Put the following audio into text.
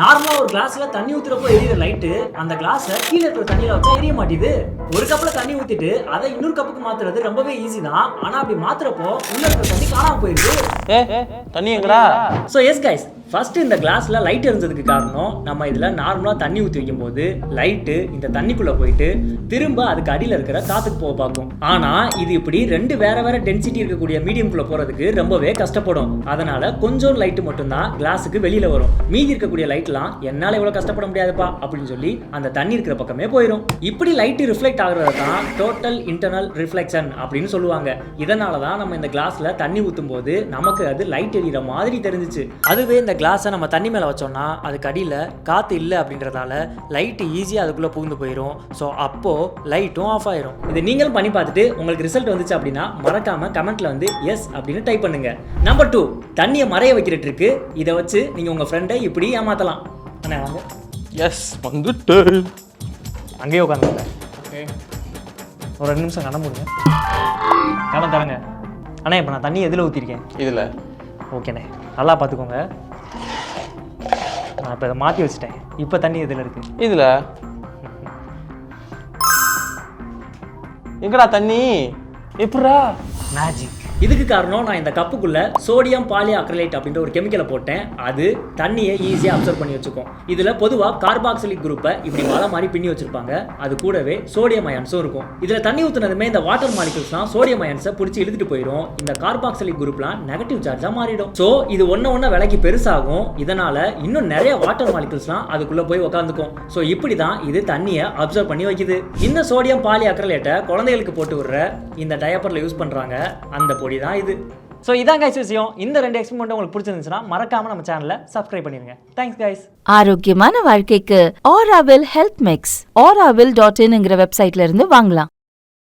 நார்மலா ஒரு கிளாஸ்ல தண்ணி ஊத்துறப்போ எரியுற லைட்டு அந்த கிளாஸை கீழே இருக்கிற தண்ணியில வச்சா எரிய மாட்டேது. ஒரு கப்ல தண்ணி ஊத்திட்டு அதை இன்னொரு கப்புக்கு மாத்துறது ரொம்பவே ஈஸி தான். ஆனா அப்படி மாத்துறப்போ உள்ள இருக்கிற தண்ணி காணாம போயிடுது. தண்ணி எங்கடா? ஸோ எஸ் கைஸ், ஃபர்ஸ்ட் இந்த கிளாஸ்ல லைட் இருந்ததுக்கு காரணம் நம்ம இதுல நார்மலா தண்ணி ஊற்றி வைக்கும் போது லைட்டு இந்த தண்ணிக்குள்ள போயிட்டு திரும்ப அதுக்கு அடியில் இருக்கிற காத்துக்கு போக பார்க்கும். ஆனா இது இப்படி ரெண்டு வேற வேற டென்சிட்டி இருக்கக்கூடிய மீடியம்குள்ள போறதுக்கு ரொம்பவே கஷ்டப்படும். அதனால கொஞ்சம் லைட்டு மட்டும்தான் கிளாஸுக்கு வெளியில வரும். மீதி இருக்கக்கூடிய லைட்லாம் என்னால இவ்வளவு கஷ்டப்பட முடியாதுப்பா அப்படின்னு சொல்லி அந்த தண்ணி இருக்கிற பக்கமே போயிடும். இப்படி லைட் ரிஃப்ளெக்ட் ஆகுறது தான் டோட்டல் இன்டர்னல் ரிஃப்ளெக்ஷன் அப்படின்னு சொல்லுவாங்க. இதனால தான் நம்ம இந்த கிளாஸ்ல தண்ணி ஊற்றும் போது நமக்கு அது லைட் எரியிற மாதிரி தெரிஞ்சிச்சு. அதுவே இந்த கிளாஸை நம்ம தண்ணி மேலே வச்சோம்னா அதுக்கு அடியில் காற்று இல்லை அப்படின்றதால லைட்டு ஈஸியாக அதுக்குள்ளே புகுந்து போயிடும். ஸோ அப்போது லைட்டும் ஆஃப் ஆயிரும். இது நீங்களும் பண்ணி பார்த்துட்டு உங்களுக்கு ரிசல்ட் வந்துச்சு அப்படின்னா மறக்காமல் கமெண்ட்டில் வந்து எஸ் அப்படின்னு டைப் பண்ணுங்க. நம்பர் 2, தண்ணியை மறைய வைக்கிற ட்ரிக்கு. இதை வச்சு நீங்கள் உங்கள் ஃப்ரெண்டை இப்படி ஏமாற்றலாம். அண்ணா வாங்க. எஸ் வந்துட்டு அங்கேயே உட்காந்துங்க. ஒரு 2 நிமிஷம் கண்ண முடியுங்க. கண்ண தரங்க. அண்ணா இப்போ நான் தண்ணி எதில் ஊற்றிருக்கேன்? இதில். ஓகேண்ணே, நல்லா பார்த்துக்கோங்க. நான் இப்போ இதை மாற்றி வச்சுட்டேன். இப்போ தண்ணி எதில் இருக்கு? இதில். எங்கடா தண்ணி? எப்படா? மேஜிக். இதுக்கு காரணம் நான் இந்த கப்புக்குள்ள சோடியம் பாலி அக்ரலைட் அப்படின்ற ஒரு கெமிக்கலை போட்டேன். அது தண்ணியை ஈஸியாக அப்சர்வ் பண்ணி வச்சுக்கும். இதில் பொதுவாக கார்பாக்சிலிக் குரூப்பை இப்படி மலை மாதிரி பின்னி வச்சிருப்பாங்க. அது கூடவே சோடியம் அயன்ஸும் இருக்கும். இதில் தண்ணி ஊற்றுனதுமே இந்த வாட்டர் மாலிகூல்ஸ்லாம் சோடியம் அயன்ஸை பிடிச்சி இழுத்துட்டு போயிடும். இந்த கார்பாக்சிலிக் குரூப்லாம் நெகட்டிவ் சார்ஜாக மாறிடும். ஸோ இது ஒன்று விலைக்கு பெருசாகும். இதனால இன்னும் நிறைய வாட்டர் மாலிகூல்ஸ்லாம் அதுக்குள்ளே போய் உட்காந்துக்கும். ஸோ இப்படி தான் இது தண்ணியை அப்சர்வ் பண்ணி வைக்குது. இந்த சோடியம் பாலி அக்ரலைட்டை குழந்தைகளுக்கு போட்டு விடுற இந்த டயப்பரில் யூஸ் பண்ணுறாங்க. அந்த பொடி தான் இது. ஸோ இதான் கைஸ் விஷயம். இந்த 2 எக்ஸ்பெரிமெண்ட் உங்களுக்கு பிடிச்சிருந்துச்சுன்னா மறக்காம நம்ம சேனலை சப்ஸ்கிரைப் பண்ணிருங்க. Thanks guys. ஆரோக்கியமான வாழ்க்கைக்கு ஆராவில் ஹெல்த் மிக்ஸ் auravil.in வெப்சைட்ல இருந்து வாங்கலாம்.